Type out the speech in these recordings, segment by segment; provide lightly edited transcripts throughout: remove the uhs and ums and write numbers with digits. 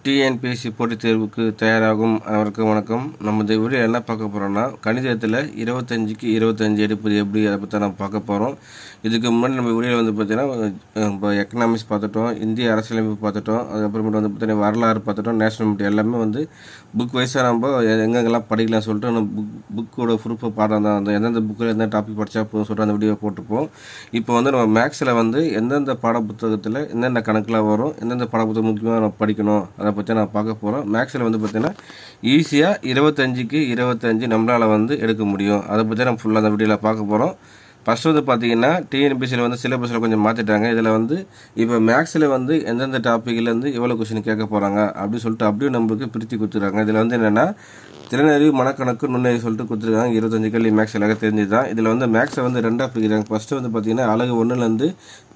TNPSC போட்டித் தேர்வுக்கு தயாராகும் அனைவருக்கும் வணக்கம். நம்ம இந்த வீடியோ என்ன பார்க்க போகிறோம்னா, கணிதத்தில் 25க்கு 25 எடுப்பது எப்படி, அதை பற்றி நம்ம பார்க்க போகிறோம். இதுக்கு முன்னாடி நம்ம வீடியோவில் வந்து பார்த்தீங்கன்னா இப்போ எக்கனாமிக்ஸ் பார்த்துட்டோம், இந்திய அரசியலமைப்பு பார்த்துட்டோம், அதுக்கப்புறமேட்டு வந்து பார்த்தீங்கன்னா வரலாறு பார்த்துட்டோம், நேஷனல் மீட் எல்லாமே வந்து புக் வைஸாக நம்ம எங்கெங்கெல்லாம் படிக்கலாம் சொல்லிட்டு நம்ம புக்கோட ப்ரூஃபை பாடம் தான் அந்த எந்தெந்த புக்கில் எந்த டாபிக் படித்தா போதும் சொல்லிட்டு அந்த வீடியோ போட்டிருப்போம். இப்போ வந்து நம்ம மேக்ஸில் வந்து எந்தெந்த பாட புத்தகத்தில் எந்தெந்த கணக்கில் வரும், எந்தெந்த பாட புத்தகம் முக்கியமாக நம்ம படிக்கணும், அதை பற்றி நான் பார்க்க போகிறோம். மேக்ஸில் வந்து பார்த்தீங்கன்னா ஈஸியாக 25க்கு 25 நம்மளால் வந்து எடுக்க முடியும். அதை பற்றி நம்ம ஃபுல்லாக அந்த வீடியோவில் பார்க்க போகிறோம். ஃபஸ்ட்டு வந்து பார்த்தீங்கன்னா டிஎன்பிஎஸ்சியில் வந்து சிலபஸில் கொஞ்சம் மாற்றிட்டாங்க. இதில் வந்து இப்போ மேக்ஸில் வந்து எந்தெந்த டாப்பிக்லேருந்து எவ்வளோ கொஸ்டின் கேட்க போகிறாங்க அப்படின்னு சொல்லிட்டு அப்படியே நம்மளுக்கு பிரித்து கொடுத்துருக்காங்க. இதில் வந்து என்னென்னா திறனறிவு, மனக்கணக்கு, நுண்ணறிவு சொல்லிட்டு கொடுத்துருக்காங்க. 25 கேள்வி மேக்ஸ் எல்லாமே தெரிஞ்சது தான். இதில் வந்து மேக்ஸை வந்து ரெண்டாக பிரிக்கிறாங்க. ஃபஸ்ட்டு வந்து பார்த்தீங்கன்னா அழகு 1லேருந்து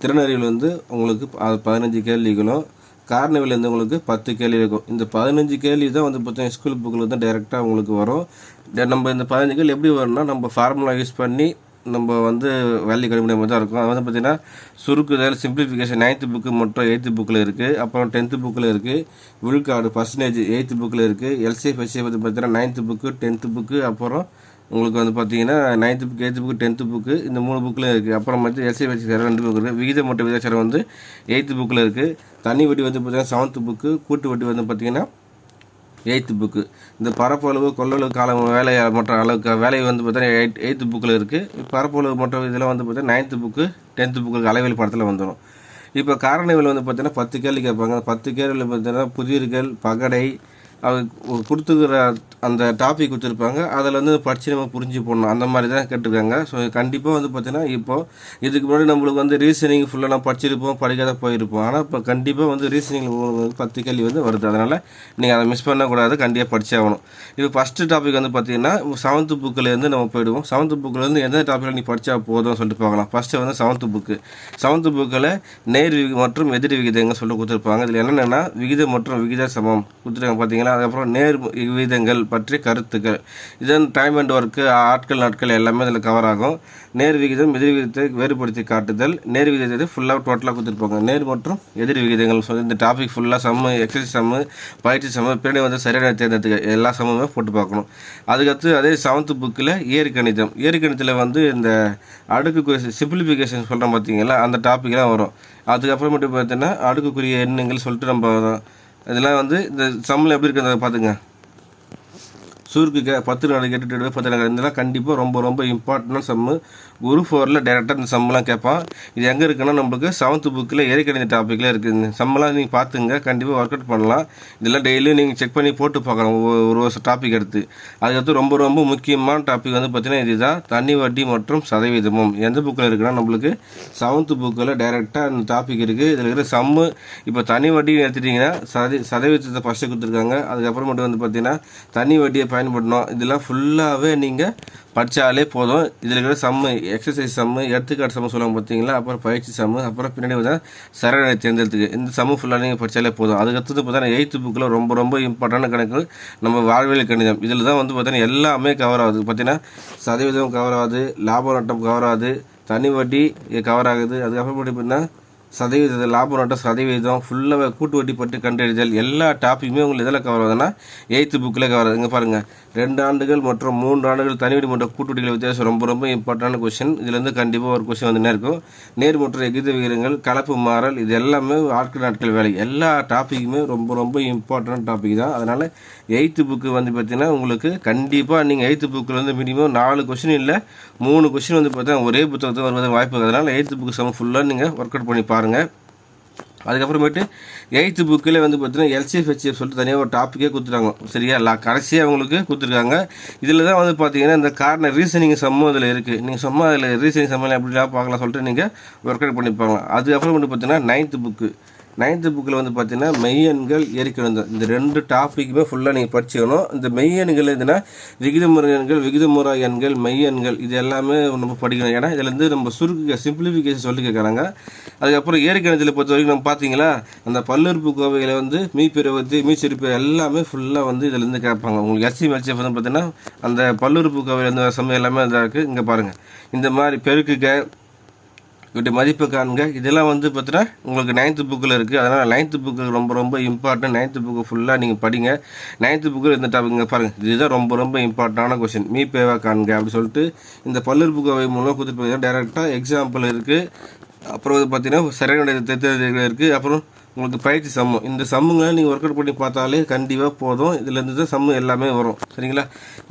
திறனறிவில் வந்து உங்களுக்கு 15 கேள்விகளும், காரணவிலேருந்து உங்களுக்கு 10 கேள்வி இருக்கும். இந்த 15 கேள்வி தான் வந்து பார்த்தீங்கன்னா ஸ்கூல் புக்கில் தான் டைரெக்டாக உங்களுக்கு வரும். நம்ம இந்த 15 கேள்வி எப்படி வரும்னா, நம்ம ஃபார்முலா யூஸ் பண்ணி நம்ம வந்து வேல்யூ கண்டுபிடிக்கிற மாதிரி தான் இருக்கும். அது வந்து பார்த்திங்கன்னா சுருக்குதல், சிம்பிளிஃபிகேஷன் 9th புக்கு மற்றும் 8th புக்கில் இருக்குது. அப்புறம் 10th புக்கில் இருக்குது. விழுக்காடு பர்சன்டேஜ் 8th புக்கில் இருக்குது. எல்சிஎஃப் ஹெச்சிஎஃப் வந்து பார்த்தீங்கன்னா 9th புக்கு, 10th புக்கு, அப்புறம் உங்களுக்கு வந்து பார்த்தீங்கன்னா 9th book, 8th book, 10th book, இந்த 3 புக்கில் இருக்குது. அப்புறம் வந்து எல்சிஎஃப் ஹெச்சிஎஃப் 2 புக்கு இருக்குது. விகிதம் மற்றும் விகிதாச்சாரம் வந்து 8th புக்கில் இருக்குது. தனி வட்டி வந்து பார்த்தீங்கன்னா 7th புக்கு, கூட்டு வட்டி வந்து பார்த்திங்கன்னா 8th புக்கு. இந்த பரப்பளவு, கொள்ளளவு, காலம், வேலை மற்ற அளவுக்கு வேலை வந்து பார்த்தீங்கன்னா 8th புக்கில் இருக்குது. பரப்பளவு மற்றும் இதெல்லாம் வந்து பார்த்தீங்கன்னா 9th புக்கு, 10th புக்கு அளவியல் படத்தில் வந்துடும். இப்போ காரணிகள் வந்து பார்த்தீங்கன்னா 10 கேள்வி கேட்பாங்க. 10 கேள்வியில் பார்த்தீங்கன்னா புதிர்கள், பகடை, அவங்க கொடுத்துக்கிற அந்த டாபிக் கொடுத்துருப்பாங்க. அதில் வந்து படித்து நம்ம புரிஞ்சு போடணும். அந்த மாதிரி தான் கேட்டிருக்காங்க. ஸோ கண்டிப்பாக வந்து பார்த்தீங்கன்னா இப்போது இதுக்கு முன்னாடி நம்மளுக்கு வந்து ரீசனிங் ஃபுல்லாக நம்ம படிச்சிருப்போம், படிக்காத போயிருப்போம். ஆனால் இப்போ கண்டிப்பாக வந்து ரீசனிங் 10 கேள்வி வந்து வருது. அதனால் நீங்கள் அதை மிஸ் பண்ணக்கூடாது, கண்டிப்பாக படிச்சே ஆகணும். இப்போ ஃபஸ்ட்டு டாபிக் வந்து பார்த்தீங்கன்னா 7th புக்கிலேருந்து நம்ம போயிடுவோம். 7th புக்கிலேருந்து எந்த டாப்பிக்கில் நீ படித்தா போதும் சொல்லிட்டு பார்க்கலாம். ஃபஸ்ட்டு வந்து 7th புக்கு. 7th புக்கில் நேர் மற்றும் எதிர் விகிதங்கள் சொல்லி கொடுத்துருப்பாங்க. இதில் என்னென்னா விகிதம் மற்றும் விகித சமம் கொடுத்துருக்காங்க பார்த்தீங்களா. அதுக்கப்புறம் நேர் விகிதங்கள் பற்றி கருத்துக்கள், இதன் டைம் அண்ட் ஒர்க்கு, ஆட்கள், நாட்கள் எல்லாமே இதில் கவர் ஆகும். நேர் விகிதம் எதிர் விகிதத்தை வேறுபடுத்தி காட்டுதல், நேர் விகிதத்தை ஃபுல்லாக டோட்டலாக கொடுத்துருப்பாங்க. நேர் மற்றும் எதிர் விகிதங்கள் சொல்லி இந்த டாபிக் ஃபுல்லாக சம்மு, எக்ஸசைஸ் சம்மு, பயிற்சி சம்மு, பின்னாடி வந்து சரியான தேர்ந்தெடுத்துக்க எல்லா சம்முமே போட்டு பார்க்கணும். அதுக்கடுத்து அதே 7th புக்கில் இயற்கணிதம். இயற்கணிதத்தில் வந்து இந்த அடுக்கு சிம்பிளிஃபிகேஷன் சொல்கிறோம் பார்த்தீங்களா, அந்த டாப்பிக்லாம் வரும். அதுக்கப்புறமேட்டு பார்த்தீங்கன்னா அடுக்குக்குரிய எண்ணுங்கள் சொல்லிட்டு நம்ம இதெல்லாம் வந்து இந்த சம்மில் எப்படி இருக்கிறத பார்த்துங்க. சுருக்குக்க 10 நாடு கேட்டுட்டு 10 நாடு இதெல்லாம் கண்டிப்பாக ரொம்ப ரொம்ப இம்பார்ட்டண்டான சம்மு. குரூப் 4ல் டேரெக்டாக இந்த சம்மெலாம் கேட்பான். இது எங்கே இருக்குன்னா நம்மளுக்கு 7th புக்கில் இயற்கணித டாப்பிக்கில் இருக்குது. சம்மெல்லாம் நீங்கள் பார்த்துங்க, கண்டிப்பாக ஒர்க் அவுட் பண்ணலாம். இதெல்லாம் டெய்லியும் நீங்கள் செக் பண்ணி போட்டு பார்க்கலாம் ஒரு வருஷம் டாபிக் எடுத்து. அதுக்கடுத்து ரொம்ப ரொம்ப முக்கியமான டாபிக் வந்து பார்த்தீங்கன்னா இதுதான், தனி வட்டி மற்றும் சதவீதமும். எந்த புக்கில் இருக்குன்னா நம்மளுக்கு 7th புக்கில் டேரெக்டாக அந்த டாபிக் இருக்குது. இதில் இருக்கிற சம்மு இப்போ தனி வட்டி எடுத்துட்டிங்கன்னா சதவீதத்தை ஃபஸ்ட்டு கொடுத்துருக்காங்க. அதுக்கப்புறம் மட்டும் வந்து பார்த்தீங்கன்னா தனி வட்டியை பயன்படணும். இதெல்லாம் ஃபுல்லாகவே நீங்கள் படித்தாலே போதும். இதில் இருக்கிற சம்மு, எக்ஸசைஸ் சம்மு, எடுத்துக்காட்டு சம்மு சொல்லுவாங்க பார்த்தீங்களா, அப்புறம் பயிற்சி சம்மு, அப்புறம் பின்னாடி வந்து சரணை தேர்ந்தெடுத்துக்கு, இந்த சம்மு ஃபுல்லாக நீங்கள் படித்தாலே போதும். அதுக்கடுத்து பார்த்தீங்கன்னா 8th புக்கில் ரொம்ப ரொம்ப இம்பார்ட்டண்டான கணக்கு நம்ம வாழ்வியல் கணிதம். இதில் தான் வந்து பார்த்தீங்கன்னா எல்லாமே கவர் ஆகுது. பார்த்தீங்கன்னா சதவீதம் கவர் ஆகுது, லாப நட்டம் கவர் ஆகுது, தனி வட்டி கவர் ஆகுது. அதுக்கப்புறம் பார்த்தீங்கன்னா சதவீதம், லாப நட்டம், சதவீதம், ஃபுல்லாக கூட்டு வட்டி பற்றி கண்டறிதல், எல்லா டாப்பிக்குமே உங்களுக்கு எதில் கவர் ஆகுதுன்னா 8th புக்கில் கவர் ஆகுது. இங்கே பாருங்கள், 2 ஆண்டுகள் மற்றும் 3 ஆண்டுகள் தனி வட்டி மற்றும் கூட்டு வட்டிகள் வித்தியாசம் ரொம்ப ரொம்ப இம்பார்ட்டண்டான கொஸ்டின். இதுலேருந்து கண்டிப்பாக ஒரு கொஸ்டின் வந்துனே இருக்கும். நேர் மற்றும் எகித விகிதங்கள், கலப்பு மாறல், இது எல்லாமே ஆட்கள் நாட்கள் வேலை, எல்லா டாப்பிக்குமே ரொம்ப ரொம்ப இம்பார்ட்டன்ட் டாபிக் தான். அதனால் 8th புக்கு வந்து பார்த்தீங்கன்னா உங்களுக்கு கண்டிப்பாக நீங்கள் 8th புக்கில் வந்து மினிமம் 4 கொஸ்டின் இல்லை 3 கொஸ்டின் வந்து பார்த்தீங்கன்னா ஒரே புத்தகத்துக்கு வருவதற்கு வாய்ப்பு இருக்குது. அதனால் 8th புக்கு சம் ஃபுல்லாக நீங்கள் ஒர்க் அவுட் பண்ணி பாருங்கள். அதுக்கப்புறமேட்டு 8th புக்கில் வந்து பார்த்தீங்கன்னா எல்சிஎஃப் ஹெச்சிஎஃப் சொல்லிட்டு தனியாக ஒரு டாப்பிக்கே கொடுத்துருக்காங்க. சரியா, கடைசியாக அவங்களுக்கு கொடுத்துருக்காங்க. இதில் தான் வந்து பார்த்தீங்கன்னா இந்த ரீசனிங் சம்மு இதில் இருக்குது. நீங்கள் சும்மா அதில் ரீசனிங் சம்மெல்லாம் எப்படிலாம் பார்க்கலாம் சொல்லிட்டு நீங்கள் ஒர்க் அவுட் பண்ணிப்பாங்க. அதுக்கப்புறம் வந்து பார்த்தீங்கன்னா 9th புக்கு. 9th புக்கில் வந்து பார்த்தீங்கன்னா மெய்யெண்கள், இயற்கணிதம், இந்த 2 டாப்பிக்குமே ஃபுல்லாக நீங்கள் படிச்சுக்கணும். இந்த மெய்யெண்கள் எதுனா விகிதமுறை எண்கள், விகிதமுறை எண்கள், மெய்யெண்கள், இது எல்லாமே நம்ம படிக்கணும். ஏன்னா இதுலேருந்து நம்ம சுருக்க சிம்பிளிஃபிகேஷன் சொல்லி கேட்குறாங்க. அதுக்கப்புறம் இயற்கணிதத்தில் பொறுத்த வரைக்கும் நம்ம பார்த்தீங்களா, அந்த பல்லுறுப்பு கோவைகளை வந்து மீப்பெருவத்து, மீச்சிருப்பு எல்லாமே ஃபுல்லாக வந்து இதுலேருந்து கேட்பாங்க. உங்களுக்கு எல்சிஎஃப் வந்து பார்த்தீங்கன்னா அந்த பல்லுறுப்பு கோவையிலேருந்து சமயம் எல்லாமே இதாக இருக்குது. இங்கே பாருங்கள், இந்த மாதிரி பெருக்குக, இவருடைய மதிப்பை காண்க. இதெல்லாம் வந்து பார்த்தீங்கன்னா உங்களுக்கு 9th புக்கில் இருக்குது. அதனால் 9th புக்கு ரொம்ப ரொம்ப இம்பார்ட்டன்ட். 9th புக்கு ஃபுல்லாக நீங்கள் படிங்க. 9th புக்கில் இந்த டாபிக் பாருங்கள், இதுதான் ரொம்ப ரொம்ப இம்பார்ட்டண்டான கொஸ்டின். மீப்பேவா காண்க அப்படி சொல்லிட்டு இந்த பல்லுறுப்புக்கோவை மூலம் கொடுத்துட்டு பார்த்தீங்கன்னா டேரெக்டாக எக்ஸாம்பிள் இருக்குது. அப்புறம் வந்து பார்த்தீங்கன்னா சரியான தேர்தல் இருக்குது. அப்புறம் உங்களுக்கு பயிற்சி சம்மு, இந்த சம்முங்களை நீங்கள் ஒர்க் அவுட் பண்ணி பார்த்தாலே கண்டிப்பாக போதும். இதிலேருந்து தான் சம்மு எல்லாமே வரும், சரிங்களா?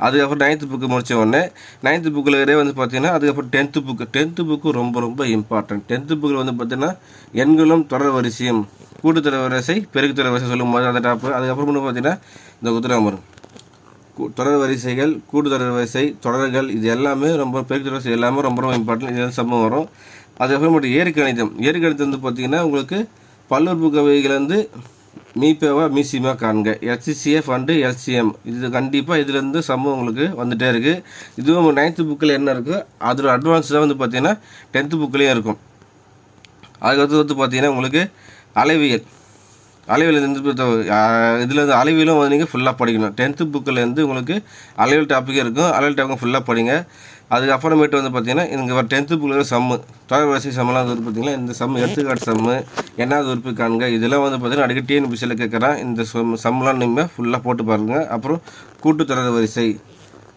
அதுக்கப்புறம் 9th புக்கு முடித்த உடனே 9th புக்கில் வந்து பார்த்தீங்கன்னா அதுக்கப்புறம் 10th புக்கு ரொம்ப ரொம்ப இம்பார்ட்டன்ட். 10th புக்கில் வந்து பார்த்தீங்கன்னா எண்களும் தொடர் வரிசையும், கூட்டுத்தொடர் வரிசை, பெருக்குத்தொடர் வரிசை சொல்லும் போது அந்த டாப்பு. அதுக்கப்புறம் வந்து பார்த்தீங்கன்னா இந்த குதிராமர் தொடர் வரிசைகள், கூட்டுத்தொடர் வரிசை, தொடர்கள், இது எல்லாமே ரொம்ப பெருக்குத்தொடர் வரிசை எல்லாமே ரொம்ப ரொம்ப இம்பார்ட்டன்ட். இது சம்மு வரும். அதுக்கப்புறம் மட்டும் ஏறுகணிதம் வந்து பார்த்தீங்கன்னா உங்களுக்கு பல்லுறுப்புக்கோவைகள் வந்து மீப்பேவா மீசிமா காண்க, HCF அண்டு LCM, இது கண்டிப்பாக இதுலேருந்து சம்மு உங்களுக்கு வந்துகிட்டே இருக்குது. இதுவும் 9th புக்கில் என்ன இருக்குது அதோட அட்வான்ஸ் தான் வந்து பார்த்தீங்கன்னா 10th புக்கிலையும் இருக்கும். அதுக்கடுத்து வந்து பார்த்தீங்கன்னா உங்களுக்கு அளவியல் இருந்து இதில் வந்து அளவியலும் வந்து நீங்கள் ஃபுல்லாக படிக்கணும். 10th புக்கிலேருந்து உங்களுக்கு அளவியல் டாப்பிக்கே இருக்கும். அளவியல் டாப்பிக் ஃபுல்லாக படிங்க. அதுக்கப்புறமேட்டு வந்து பார்த்தீங்கன்னா இங்கே 10th புக்கில் சம்மு, தொடர் வரிசை சம்மெல்லாம் வந்து பார்த்தீங்கன்னா இந்த சம்மு, எடுத்துக்காட்டு சம்மு, என்னாவது உறுப்பு காண்க, இதெல்லாம் வந்து பார்த்தீங்கன்னா அடிக்கடி TNPSCல கேட்குறான். இந்த சம்மெலாம் நீங்கள் ஃபுல்லாக போட்டு பாருங்கள். அப்புறம் கூட்டுத்தொடர் வரிசை,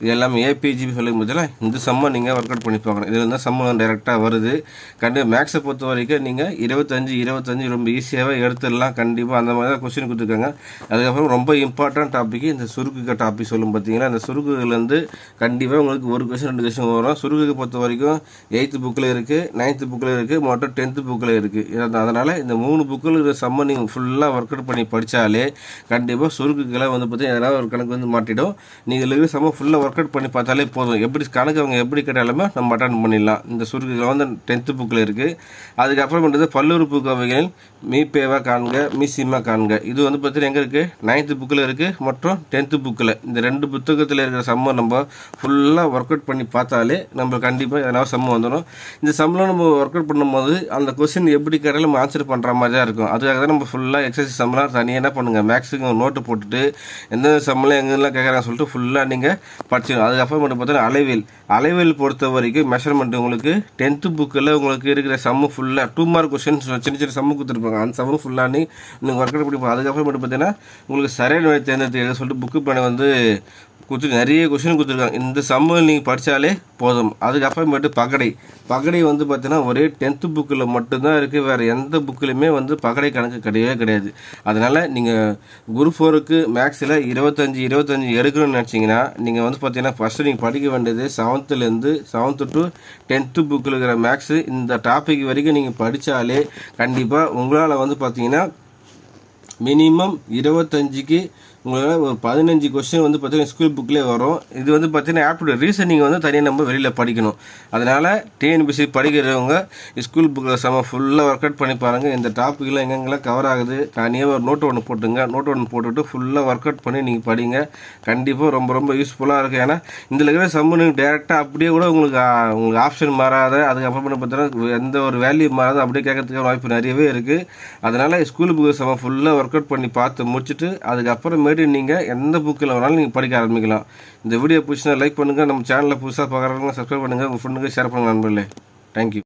இது எல்லாமே APGB சொல்லும் போதில் இந்த சம்மை நீங்கள் ஒர்க் அவுட் பண்ணி பார்க்கணும். இதில் இருந்தால் சம்மு டைரெக்டாக வருது. கண்டிப்பாக மேக்ஸை பொறுத்த வரைக்கும் நீங்கள் 25 ரொம்ப ஈஸியாகவே எடுத்துடலாம். கண்டிப்பாக அந்த மாதிரி தான் கொஸ்டின் கொடுத்துருக்காங்க. அதுக்கப்புறம் ரொம்ப இம்பார்ட்டன்ட் டாபிக் இந்த சுருக்குக டாபிக் சொல்லும் பார்த்தீங்கன்னா இந்த சுருக்குகள்லேருந்து கண்டிப்பாக உங்களுக்கு ஒரு கொஸ்டின் 2 கொஸ்டின் வரும். சுருக்குக பொறுத்த வரைக்கும் 8th புக்கில் இருக்குது, 9th புக்கில் இருக்குது, மொத்தம் 10th புக்கில் இருக்குது. அதனால் இந்த 3 புக்கில் இருக்கிற சம்மை நீங்கள் ஃபுல்லாக ஒர்க் அவுட் பண்ணி படித்தாலே கண்டிப்பாக சுருக்குகளை வந்து பார்த்தீங்கன்னா எதனால் ஒரு கணக்கு வந்து மாட்டிடும். நீங்கள் இருக்கிற சம்மை ஃபுல்லாக ஒர்க் அவுட் பண்ணி பார்த்தாலே போதும். எப்படி கணக்கு அவங்க எப்படி கேட்டாலுமே நம்ம அட்டன் பண்ணிடலாம். இந்த சுருக்குகள் வந்து 10th புக்கில் இருக்குது. அதுக்கப்புறம் பண்ணுறது பல்லுறுப்புக்கோவைகளில் மீப்பேவா காண்க, மீசிமா காண்க, இது வந்து பார்த்தீங்கன்னா எங்கே இருக்குது 9th புக்கில் இருக்குது மற்றும் 10th புக்கில். இந்த 2 புத்தகத்தில் இருக்கிற சம்மை நம்ம ஃபுல்லாக ஒர்க் அவுட் பண்ணி பார்த்தாலே நம்ம கண்டிப்பாக எதனால் சம்மு வந்துடும். இந்த சம்மில் நம்ம ஒர்க் அவுட் பண்ணும்போது அந்த கொஸ்டின் எப்படி கேட்டாலும் நம்ம ஆன்சர் பண்ணுற மாதிரி தான் இருக்கும். அதுக்காக தான் நம்ம ஃபுல்லாக எக்ஸசைஸ் சம்மெலாம் தனியாக என்ன பண்ணுங்கள், மேக்ஸுக்கு நோட்டு போட்டுட்டு எந்தெந்த சம்மெலாம் எங்கெல்லாம் கேட்குறாங்கன்னு சொல்லிட்டு ஃபுல்லாக நீங்கள் படிச்சிடும். அதுக்கப்புறம் மட்டும் பார்த்தீங்கன்னா அளவியல் பொறுத்த வரைக்கும் மெஷர்மெண்ட் உங்களுக்கு 10th புக்கில் உங்களுக்கு இருக்கிற சம்மு ஃபுல்லாக 2 மார்க் கொஸ்டின் சின்ன சம்மு கொடுத்துருப்பாங்க. அந்த சம்மு ஃபுல்லாக நீங்கள் ஒர்க் அவுட் பண்ணி அதுக்கப்புறம் மட்டும் பார்த்தீங்கன்னா உங்களுக்கு சரியான வழி தேர்ந்தெடுத்து சொல்லிட்டு புக்கு பண்ண வந்து நிறைய கொஸ்டின் கொடுத்துருக்காங்க. இந்த சம்மு நீங்கள் படித்தாலே போதும். அதுக்கப்புறமேட்டு பகடை வந்து பார்த்தீங்கன்னா ஒரே 10th புக்கில் மட்டும்தான் இருக்குது. வேறு எந்த புக்கிலுமே வந்து பகடை கணக்கு கிடையாது. அதனால் நீங்கள் குரூப் 4க்கு மேக்ஸில் 25 எடுக்கணும்னு நினச்சிங்கன்னா நீங்கள் வந்து பார்த்தீங்கன்னா ஃபஸ்ட்டு நீங்கள் படிக்க வேண்டியது 7th to 10th புக்கில் இருக்கிற மேக்ஸு இந்த டாபிக் வரைக்கும் நீங்கள் படித்தாலே கண்டிப்பாக உங்களால் வந்து பார்த்தீங்கன்னா மினிமம் 25க்கு உங்களால் ஒரு 15 கொஸ்டின் வந்து பார்த்தீங்கன்னா ஸ்கூல் புக்லேயே வரும். இது வந்து பார்த்தீங்கன்னா ஆப்டிடியூட் ரீசனிங் வந்து தனியாக நம்ம வெளியில் படிக்கணும். அதனால் TNPSC படிக்கிறவங்க ஸ்கூல் புக்கில் ஃபுல்லாக ஒர்க் அவுட் பண்ணி பாருங்கள். இந்த டாப்பிக்லாம் எங்கெங்கெல்லாம் கவர் ஆகுது தனியாக ஒரு நோட்டு ஒன்று போட்டுட்டு ஃபுல்லாக ஒர்க் அவுட் பண்ணி நீங்கள் படிங்க. கண்டிப்பாக ரொம்ப ரொம்ப யூஸ்ஃபுல்லாக இருக்குது. ஏன்னா இந்த இருக்கிற சம்மு நீங்கள் டேரெக்டாக அப்படியே கூட உங்களுக்கு ஆப்ஷன் மாறாத, அதுக்கப்புறம் பார்த்தீங்கன்னா எந்த ஒரு வேல்யூ மாறாத அப்படியே கேட்கறதுக்கான வாய்ப்பு நிறையவே இருக்குது. அதனால் ஸ்கூல் புக்கு ஃபுல்லாக ஒர்க் அவுட் பண்ணி பார்த்து முடிச்சுட்டு அதுக்கப்புறம் நீங்கள் எந்த புக்கில் வேணாலும் நீங்கள் படிக்க ஆரம்பிக்கலாம். இந்த வீடியோ பிடிச்சினா லைக் பண்ணுங்கள். நம்ம சேனலில் புதுசாக பார்க்குறவங்க சப்ஸ்கிரைப் பண்ணுங்கள். உங்கள் ஃப்ரெண்டுக்கு ஷேர் பண்ணுங்கள் நண்பர்களே. தேங்க்யூ.